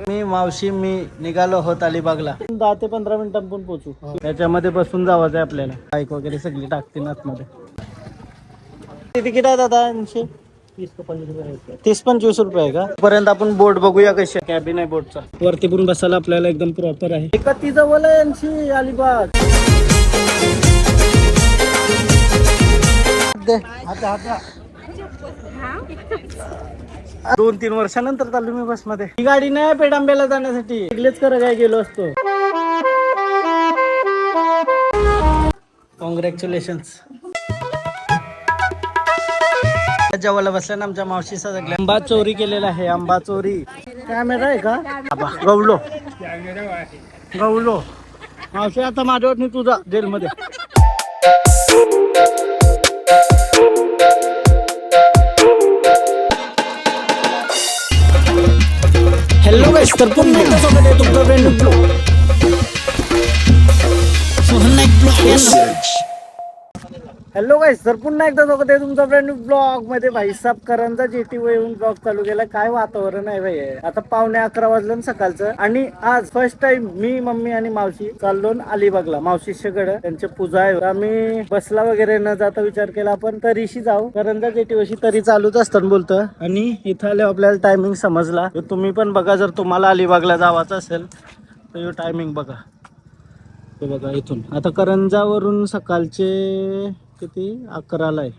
मी मावशी मी निघालो होत अलिबागला 10 ते 15 मिनिटांत पण पोहोचू. त्याच्यामध्ये बसून जावायचं आपल्याला. बाईक वगैरे सगळी टाकतील आतमध्ये. तिकीट आहे दादा 30-25 रुपये आहे का? पर्यंत आपण बोट बघूया कशी कॅबिन आहे बोटचा. वरती पण बसायला आपल्याला एकदम प्रॉपर आहे. ती जवळ आहे यांची अलिबाग. 2-3 वर्षानंतर चाललो मी बस मध्ये. ही गाडी नाही पेडांब्याला जाण्यासाठी. इकलेच कर काय गेलो असतो. कॉंग्रॅच्युलेशन्स. जेवायला बसल्या ना आमच्या मावशी सगळ्या. आंबा चोरी केलेला आहे. आंबा चोरी. कॅमेरा आहे का? गवलो गवलो मावशी आता माझ्यावर नाही तुझा जेलमध्ये. हॅलो गाइस, तर पुन्हा एकदा स्वागत आहे तुमचं brand new blog. Hello guys, तर पुन्हा एकदा स्वागत आहे तुमचं ब्रँड न्यू ब्लॉग मध्ये. भाई साहेब करंजा जेटी वर येऊन ब्लॉग चालू केला. काय वातावरण आहे भाई. आता 11:15 वाजलं सकाळचं. आणि आज फर्स्ट टाइम मी मम्मी आणि मावशी चाललो अलिबागला मावशीच्याकडे. त्यांची पूजा आहे. आम्ही बसला वगैरे न जाता विचार केला आपण तरीशी जाऊ. करंजा जेटी वशी तरी चालूच असतात बोलतं. आणि इथं आले आपल्याला टायमिंग समजला. तुम्ही पण बघा जर तुम्हाला अलिबागला जावाचं असेल तर टायमिंग बघा. ते बघा इथून आता करंजावरून सकाळचे किती 11ला आहे.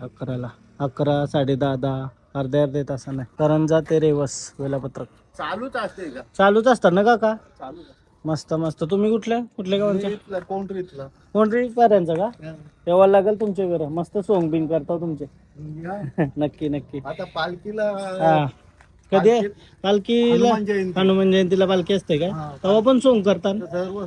11 10:30 अर्ध्या तासाने करंजा ते रेवस वेळापत्रक चालूच असते का? चालूच असतात ना काका? चालू. मस्त मस्त. तुम्ही कुठले गावांचे? कोंढरीतला. कोणतरी पर्यंत का? तेव्हा लागेल तुमच्या घर. मस्त सोंग बिंग करता तुमचे. नक्की नक्की. आता पालखीला हा कधी आहे पालखीला? हनुमान जयंतीला पालखी असते का? तेव्हा पण सोंग करतात. सर्व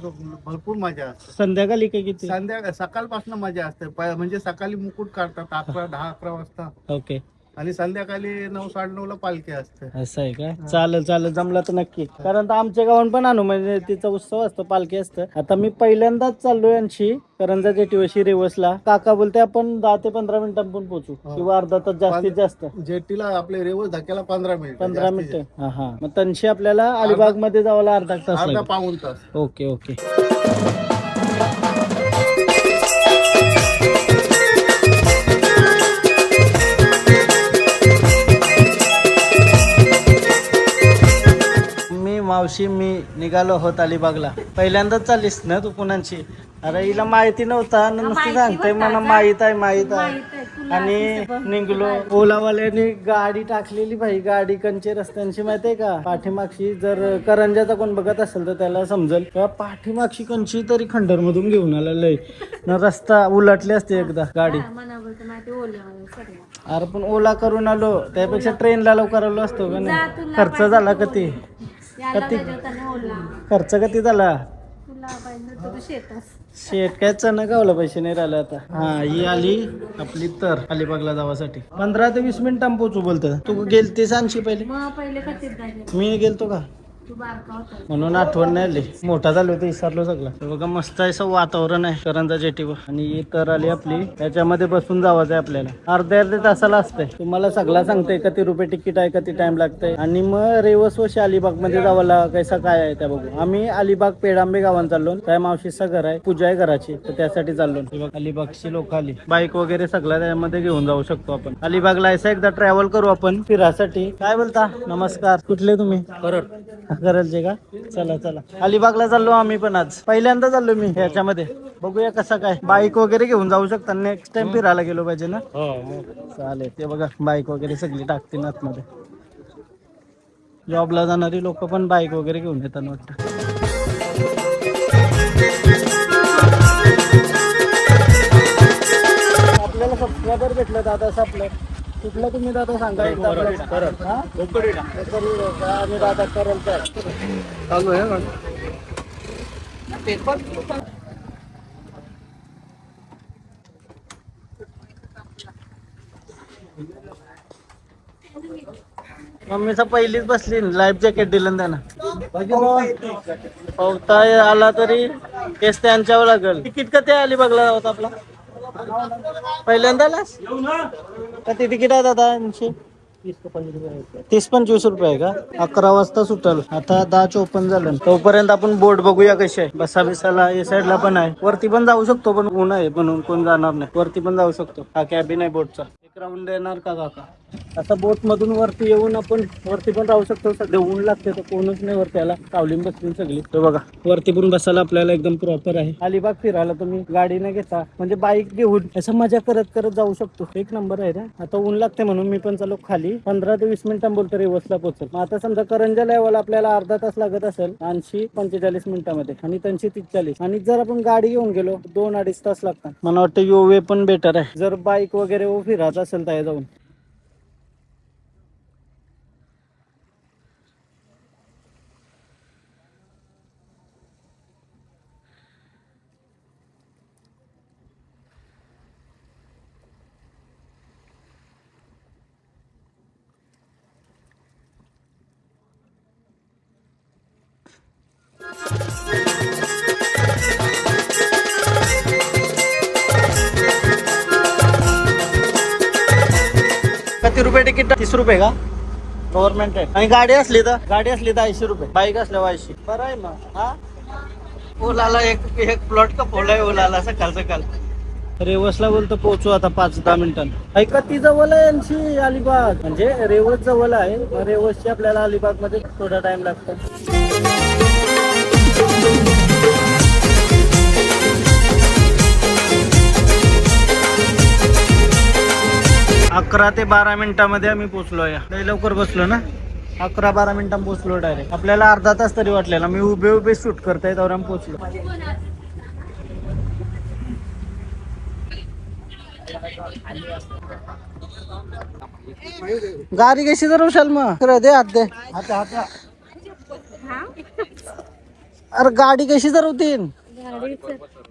भरपूर मजा असते. संध्याकाळी काय किती? संध्याकाळ सकाळपासून मजा असते. म्हणजे सकाळी मुकुट काढतात 10-11 वाजता. ओके. आणि संध्याकाळी 9-9:30ला पालखी असते. असं आहे का? चालेल जमलं तर नक्की. कारण आमच्या गावात पण हनुमान जयंतीचा उत्सव असतो, पालखी असतं. आता मी पहिल्यांदाच चाललोय यांची करंजा जेटीवशी रेवसला. काका बोलते आपण 10 ते 15 मिनिटांत पण पोहोचू किंवा अर्धा तास जास्तीत जास्त. जेटीला आपले रेवस धक्क्याला 15 मिनिट. 15 मिनिटं. हा मग तनशी आपल्याला अलिबाग मध्ये जायला अर्धा तास अर्धा लागेल. पाऊण तास. ओके. मावशी मी निघालो होत अलिबागला. पहिल्यांदाच चाललीस ना तू पुण्याची? अरे हिला माहिती नव्हता नुसती सांगते मला माहित आहे. आणि निघलो. ओलावाल्याने गाडी टाकलेली भाई. गाडी कंचे रस्त्यांची माहितीये का? पाठीमागशी जर करंजाचा कोण बघत असेल तर त्याला समजेल. पाठीमागशी कंची तरी खंडर मधून घेऊन आला. लय ना रस्ता उलटले असते एकदा गाडी. अरे पण ओला करून आलो त्यापेक्षा ट्रेनला लवकर आलो असतो का नाही? खर्च झाला किती खर्च झाला? शेत काय चण गावला पैसे नाही राहिले आता. ही आली आपली तर अलिबागला जावासाठी 15 ते 20 मिनिटां पोचू बोलतं. तू गेलतीस आणशी पहिले? मी गेलतो का? म्हणून आठवण नाही आली. मोठा झालो ते विसरलो सगळं. बघा मस्त आहे असं वातावरण आहे करंजा जेटीवर. आणि तर आली आपली. त्याच्यामध्ये बसून जावायचं आहे आपल्याला. अर्ध्या तासाला असतंय. तुम्हाला सगळं सांगतंय किती रुपये तिकीट आहे, किती टाइम लागतंय. आणि मग रेवस व अलिबाग मध्ये जावायला कैसा काय आहे त्या बघू. आम्ही अलिबाग पेडांबे गावात चाललो. त्या मावशीचं घर आहे, पूजा आहे घराची, तर त्यासाठी चाललो. अलिबागची लोक आली. बाईक वगैरे सगळं त्यामध्ये घेऊन जाऊ शकतो आपण. अलिबागला असं एकदा ट्रॅव्हल करू आपण फिरासाठी. काय बोलता? नमस्कार. कुठले तुम्ही? करायचे का? चला अलिबागला चाललो आम्ही पण. आज पहिल्यांदा चाललो मी ह्याच्यामध्ये. बघूया कसा काय. बाईक वगैरे घेऊन जाऊ शकता. नेक्स्ट टाइम फिरायला गेलो पाहिजे ना. चालेल. ते बघा बाईक वगैरे सगळी टाकतील आतमध्ये. जॉबला जाणारी लोक पण बाईक वगैरे घेऊन येतात वाटतं. आपल्याला सबस्क्रायबर भेटलं दादा आपलं. कुठलं तुम्ही दादा सांगा? आम्ही दादा करल तर चालू आहे. मम्मीचा पहिलीच बसली. लाईफ जॅकेट दिलं त्यानं. पावता आला तरी केस त्यांच्यावर लागल. तिकीट का ते अलिबागला होता आपला? पहिल्यांदा आलास? किती तिकीट आहे दादा? 30-25 रुपये आहे का? 11 वाजता सुटल. आता 10:54 झालं. तोपर्यंत आपण बोट बघूया कशी आहे. बसा बिसाला या साईडला पण आहे. वरती पण जाऊ शकतो, पण ऊन आहे म्हणून कोण जाणार नाही. वरती पण जाऊ शकतो. हा कॅबिन आहे बोटचा. एक राऊंड देणार का काका? आता बोट मधून वरती येऊन आपण वरती पण राहू शकतो. सध्या ऊन लागते तर कोणच नाही वरती आला. सावलीन बसली सगळी. तो बघा वरती पण बसायला आपल्याला एकदम प्रॉपर आहे. अलिबाग फिरायला तुम्ही गाडी न घेता म्हणजे बाईक घेऊन असं मजा करत करत जाऊ शकतो. एक नंबर आहे रे. आता ऊन लागते म्हणून मी पण चालू खाली 15 ते 20 मिनिटां बोलतो रेवसला पोहोचल. मग आता समजा करंजा लेवल आपल्याला अर्धा तास लागत असेल 80-45 मिनिटांमध्ये आणि 340 आणि जर आपण गाडी घेऊन गेलो 2-2.5 तास लागतात. मला वाटतं योवे पण बेटर आहे जर बाईक वगैरे फिरत असेल तर जाऊन. किती रुपये तिकीट? 30 रुपये का? गव्हर्नमेंट आहे. आणि गाडी असली तर 80 रुपये. बाईक असल्यावर 80. बरं आहे मग. हा ओलाला एक प्लॉट का फोडलाय ओलाला सकाळ सकाळ. रेवसला बोलतो पोहोचू आता 5-10 मिनिटांनी. ऐका ती जवळ आहे यांची अलिबाग म्हणजे रेवस जवळ आहे. रेवसची आपल्याला अलिबाग मध्ये थोडा टाइम लागतो. 11 ते 12 मिनिटांमध्ये आम्ही पोहोचलो. या लवकर बसलो ना. 11-12 मिनिटांत पोहोचलो डायरेक्ट. आपल्याला अर्धा तास तरी वाटलेला. मी उभे शूट करताय तर आम्ही पोहोचलो. गाडी कशी जरवशाल मग? दे हात दे. अरे गाडी कशी जरवतील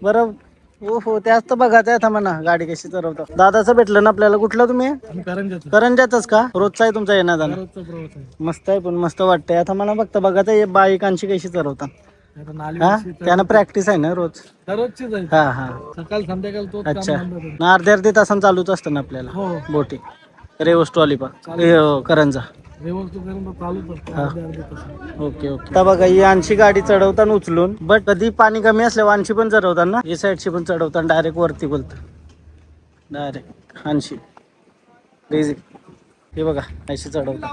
बरं? हो त्याच तर बघायचं आहे. म्हणा गाडी कशी चालवतात. दादाचं भेटलं ना आपल्याला. कुठला तुम्ही? करंजाच का? रोजचा आहे तुमचा येणार जाणार? मस्त आहे पण मस्त वाटतंय. आता मला फक्त बघायचं बाईकांची कशी चालवतात. हा त्यानं प्रॅक्टिस आहे ना रोज? हा हा सकाळ संध्याकाळ तो अच्छा. अर्ध्या तासांनी चालूच असतं ना आपल्याला बोटी. रेवस टू अलिबाग करंजा. ओके. आता बघा ही आणशी गाडी चढवताना उचलून बट कधी पाणी कमी असल्यावर आणशी पण चढवतात ना. ही साईडची पण चढवताना डायरेक्ट वरती बोलत डायरेक्ट आणशी रेझी. हे बघा अशी चढवतात.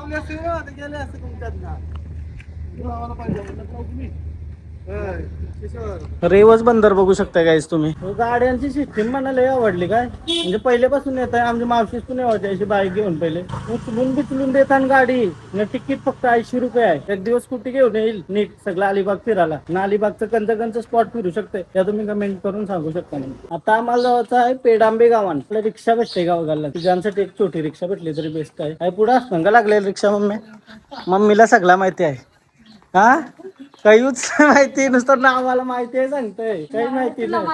रेवस बंदर बघू शकता गाईस तुम्ही. गाड्यांची सिस्टीम मला लय आवडली. काय म्हणजे पहिल्यापासून येत आहे. आमच्या मावशीच पण आवडते अशी बाईक घेऊन. पहिले उचलून देतात गाडी. तिकीट फक्त 80 रुपये आहे. एक दिवस स्कूटी घेऊन येईल नीट सगळं अलिबाग फिरायला. ना अलिबागचं कंच स्पॉट फिरू शकते. त्या तुम्ही कमेंट करून सांगू शकता. आता आम्हाला जायचं आहे पेडांबे गावान. आपल्या रिक्षा भेटते गावाला. ज्यांसाठी एक छोटी रिक्षा भेटली तरी बेस्ट आहे. काय पुढे असतं का लागलेली रिक्षा? मम्मीला सगळं माहिती आहे. हा काहीच माहिती नुसतं नावाला माहिती आहे सांगतोय. काही माहिती नाही.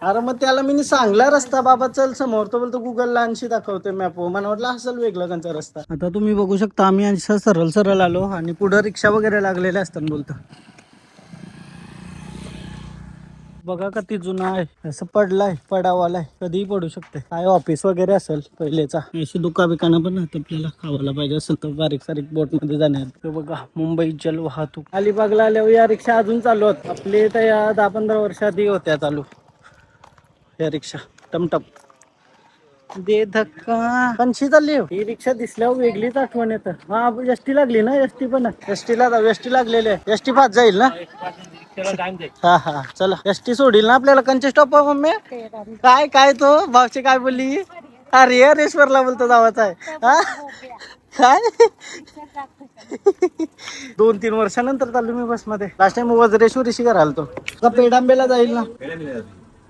अरे मग त्याला मी सांगला रस्ता बाबा चल समोर. तो बोलतो गुगलला आणशी दाखवते मॅप. मला वाटलं असेल वेगळं त्यांचा रस्ता. आता तुम्ही बघू शकता आम्ही असं सरळ आलो आणि पुढे रिक्षा वगैरे लागलेल्या असतात बोलतो. बघा किती जुना आहे. असं पडावालाय कधीही पडू शकते. काय ऑफिस वगैरे असेल पहिलेचा. अशी दुकानं पण आपल्याला खावायला पाहिजे असेल तर बारीक सारीक बोट मध्ये जाण्यात. बघा मुंबई जल वाहतूक. अलिबागला आल्यावर या रिक्षा अजून चालू होत. आपले तर या 10-15 वर्षाआधी होत्या चालू या रिक्षा. टमटम दे धक्का कशी चालली ही रिक्षा. दिसल्यावर वेगळीच आठवण येतं. हा एसटी लागली ना. एसटी पण एसटीला एसटी लागलेली आहे. एसटी फास्ट जाईल ना. हा चला एसटी सोडील ना आपल्याला. कंचे स्टॉप मम्मी. काय तो भावची काय बोलली? अरे रेश्वरला बोलतो जावाचा आहे. हा काय 2-3 वर्षानंतर चाललो मी बस मध्ये. लास्ट टाइम वज्रेश्वरीशी करायला तो का पेडांबेला जाईल ना.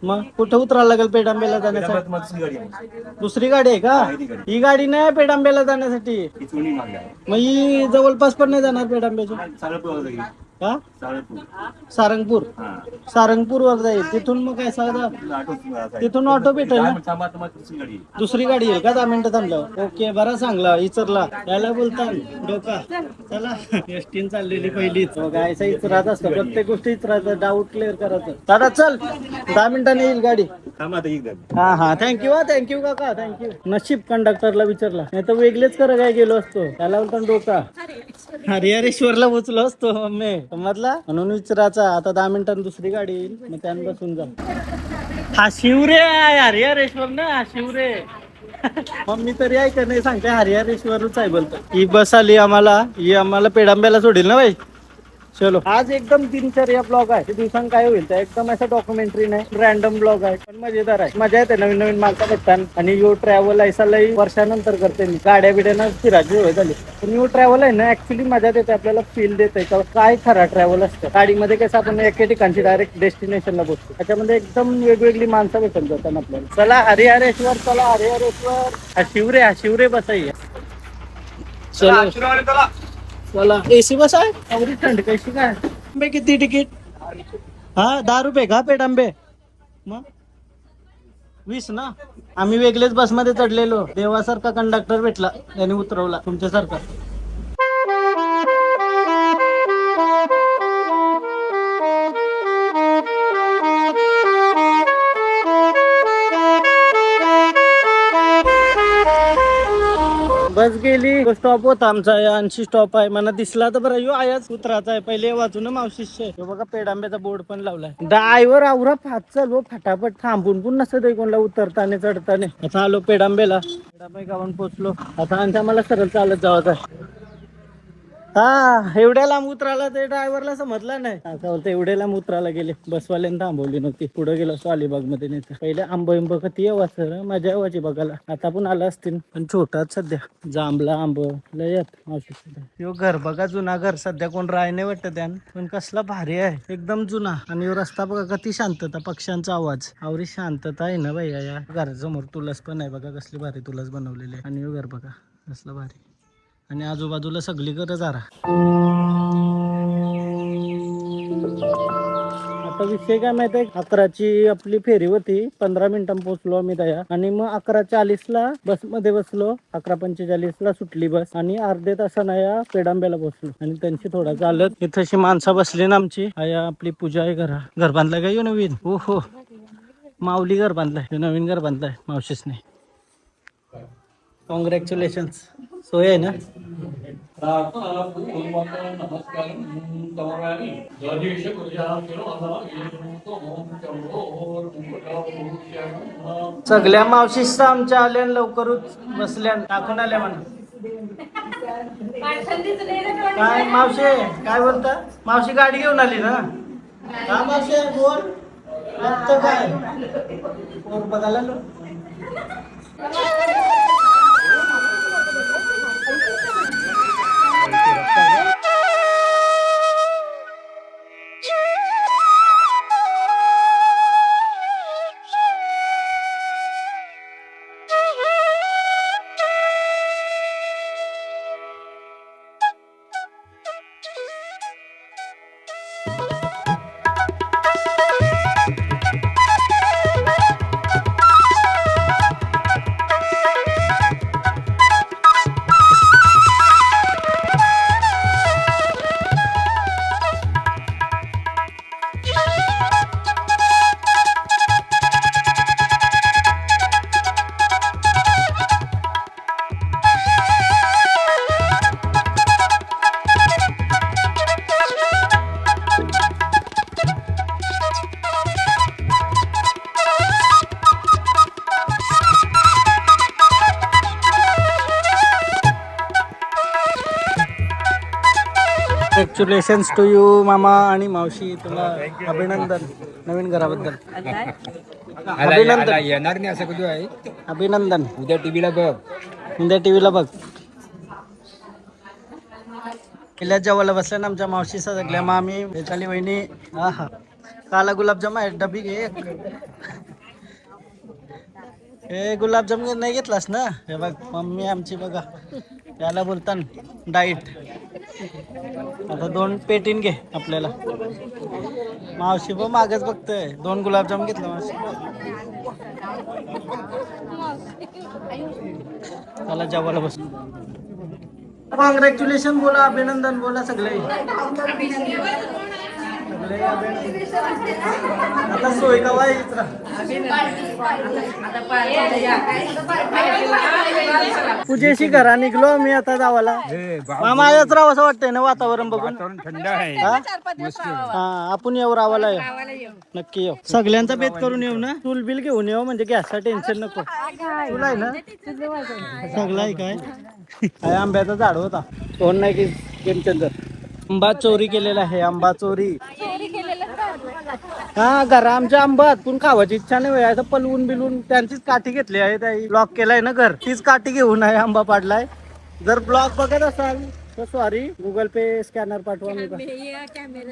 मग कुठं उतरायला लागेल पेडांबेला जाण्यासाठी? दुसरी गाडी आहे का? ही गाडी नाही पेडांबेला जाण्यासाठी. मग ही जवळपास पण नाही जाणार पेडांब्याची. का सारंगपूर सारंगपूर वर जाईल तिथून मग काय सांगा तिथून ऑटो भेटेल ना दुसरी गाडी येईल का 10 मिनिटं थांबल्यावर ओके बरा चांगला इचरला याला बोलता डोका चला एसटीन चाललेली पहिलीच गायचा इचरात असतं प्रत्येक गोष्टी इचरायचं डाऊट क्लिअर करायचं दादा चल 10 मिनिटांनी येईल गाडी हा हा थँक्यू थँक्यू काका थँक्यू नशीब कंडक्टरला विचारला नाही तर वेगळेच करा काय गेलो असतो त्याला बोलता डोका हरिहरेश्वरला पोचलो असतो मम्मी समजला म्हणून विचारायचा आता 10 मिनिटांनी दुसरी गाडी येईल मग त्यानं बसून जा हा शिवरे आहे हरिहरेश्वर ना हा शिवरे मम्मी तरी ऐका नाही सांगते हरिहरेश्वरच आहे बोलतो ही बस आली आम्हाला ही आम्हाला पेडांब्याला सोडेल ना बाई चलो आज एकदम दिनचर्या ब्लॉग आहे दिवसांनी काय होईल तर एकदम असं डॉक्युमेंटरी नाही रॅन्डम ब्लॉग आहे पण मजेदार आहे मजा येते नवीन नवीन माणसं भेटतात आणि यो ट्रॅव्हल ऐसा लई वर्षानंतर करते मी गाड्या बिड्यानं फिरायची होय झाली पण यो ट्रॅव्हल आहे ना ऍक्च्युली मजा देते आपल्याला फील देते काय खरा ट्रॅव्हल असतं गाडीमध्ये कसं आपण एके ठिकाणची डायरेक्ट डेस्टिनेशनला पोहोचतो त्याच्यामध्ये एकदम वेगवेगळी माणसं भेटून जातात आपल्याला चला हरिहरेश्वर चला हरिहरेश्वर हा शिवरे बसाई चला चला एसी बस आहे एवढी थंड कशी काय आंबे किती तिकीट हा 10 रुपये का पेट आंबे मग 20 ना आम्ही वेगळेच बसमध्ये चढलेलो देवासारखा कंडक्टर भेटला त्याने उतरवला तुमच्यासारखा बस गेली स्टॉप होता आमचा 80 स्टॉप आहे मला दिसला तर बरं यो आयाच उतराचा आहे पहिले वाचून मावशीचे बघा पेडांब्याचा बोर्ड पण लावलाय ड्रायव्हर आवरा फाट चालू फटाफट थांबून पण नसत कोणला उतरताना चढताना आता आलो पेडांब्याला गावात पोहोचलो आता आणि मला सरळ चालत जावं आहे हा एवढ्या लांब उतराला ते ड्रायव्हरला समजला नाही आता बोलतो एवढ्या लांब उतरायला गेले बसवाल्याने थांबवली नव्हती पुढे गेलो असतो अलिबाग मध्ये नाही पहिले आंब कधी यावा सर मजा यावाची बघायला आता पण आला असतील पण छोटाच सध्या जांभला आंब लयत मावशी घर बघा जुना घर सध्या कोण राय नाही वाटत त्यान पण कसला भारी आहे एकदम जुना आणि रस्ता बघा किती शांतता पक्ष्यांचा आवाज आवरी शांतता आहे ना बाई या घरासमोर तुलस पण आहे बघा कसली भारी तुलस बनवलेली आहे आणि घर बघा कसला भारी आणि आजूबाजूला सगळीकडे जारा आता विषय काय माहिती आहे 11ची आपली फेरी होती 15 मिनिटांनी पोहोचलो आम्ही त्या आणि मग 11:40ला बस मध्ये बसलो 11:45ला सुटली बस आणि अर्ध्या तासानं या पेडांब्याला पोहोचलो आणि त्यांची थोडा चालत इथशी माणसं बसली ना आमची आया आपली पूजा आहे घर बांधलाय का नवीन हो माऊली घर बांधलाय नवीन घर बांधलाय मावशीसने कॉंग्रॅच्युलेशन्स सोय आहे ना सगळ्या मावशीस आमच्या आल्या लवकरच बसल्या टाकून आल्या म्हणा काय मावशी काय बोलता मावशी गाडी घेऊन आली ना हा मावशी बोल काय बघायला कॉंग्रॅच्युलेशन्स टू यू मामा आणि मावशी तुला अभिनंदन नवीन घराबद्दल अभिनंदन येणार नाही असं कधी आहे अभिनंदन उद्या टीव्हीला बघ किल्ल्यात जेवायला बसल्या ना आमच्या मावशी सगळ्या मामी वेचाली वहिनी हा काला गुलाबजाम आहे डबी घे हे गुलाबजाम नाही घेतलास ना हे बघ मम्मी आमची बघा त्याला बोलतात डाईट आता 2 पेटीन घे आपल्याला. मावशी पण मागच बघतोय. 2 गुलाबजाम घेतलं मावशी. चला जेवायला बस. कॉंग्रॅच्युलेशन बोला, अभिनंदन बोला सगळे. आता सोय कवा येत पूजेशी घरा निघलो मी आता जावाला. मामा याच राव असं वाटतंय ना वातावरण बघून. थंड आहे. हा आपण येऊ रावाला येऊ. नक्की येऊ. सगळ्यांचा बेत करून येऊ ना. चूल बिल घेऊन येऊ म्हणजे गॅसचं टेन्शन नको. चूल आहे ना सगळं आहे काय. काय आंब्याचा झाड होता. कोण नाही की गेम चेंजर. आंबा चोरी केलेला आहे. आंबा चोरी. हा घरा आमच्या आंबा पण खावायची इच्छा नाही असं पलवून बिलवून त्यांचीच काठी घेतली आहे. त्याही ब्लॉक केलाय ना घर. तीच काठी घेऊन आहे आंबा पाडलाय. जर ब्लॉक बघत असाल तर सॉरी गुगल पे स्कॅनर पाठवा. मी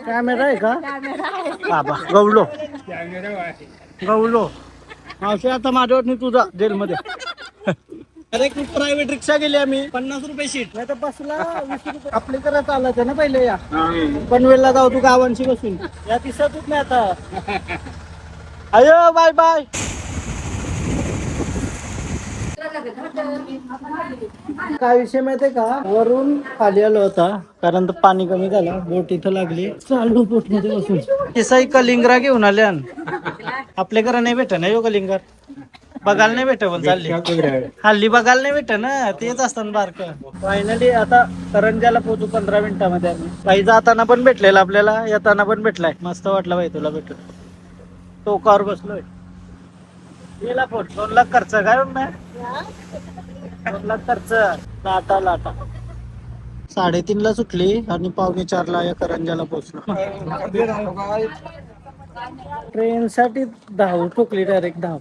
कॅमेरा आहे का बाबा. गवलो गवलो मावशी. आता माझ्यावर नाही तुझा जेलमध्ये. अरे खूप प्रायव्हेट रिक्षा गेली आम्ही. 50 रुपये सीट. नाही तर बसला 20 रुपये. आपले तर चालायचं ना पहिले. या पनवेलला जाऊ तू गावांशी बसून. या दिसतच नाही आता. अयो बाय बाय. काय विषय माहितीये का. वरून खाली आलो होता कारण तर पाणी कमी झालं. बोट इथं लागली. चाललो बोट मध्ये बसून. किसाई कलिंगरा घेऊन आल्या. आपल्या घरा नाही भेट ना यो कलिंगर. बघायला नाही भेट बोल. चालली हल्ली बघायला नाही भेट ना. तेच असतात बारक. फायनली आता करंजाला पोहोचू 15 मिनिटांमध्ये आम्ही. काही जाताना पण भेटलेला आपल्याला. येताना पण भेटलाय. मस्त वाटलं बाई तुला भेटून. टोकावर बसलोय. गेला फोन. 2 लाख खर्च काय ना. 2 लाख खर्च. लाटा लाटा. 3:30 ला सुटली आणि 3:45 ला या करंजाला पोहोचलो. ट्रेन साठी धाव ठोकली डायरेक्ट धाव.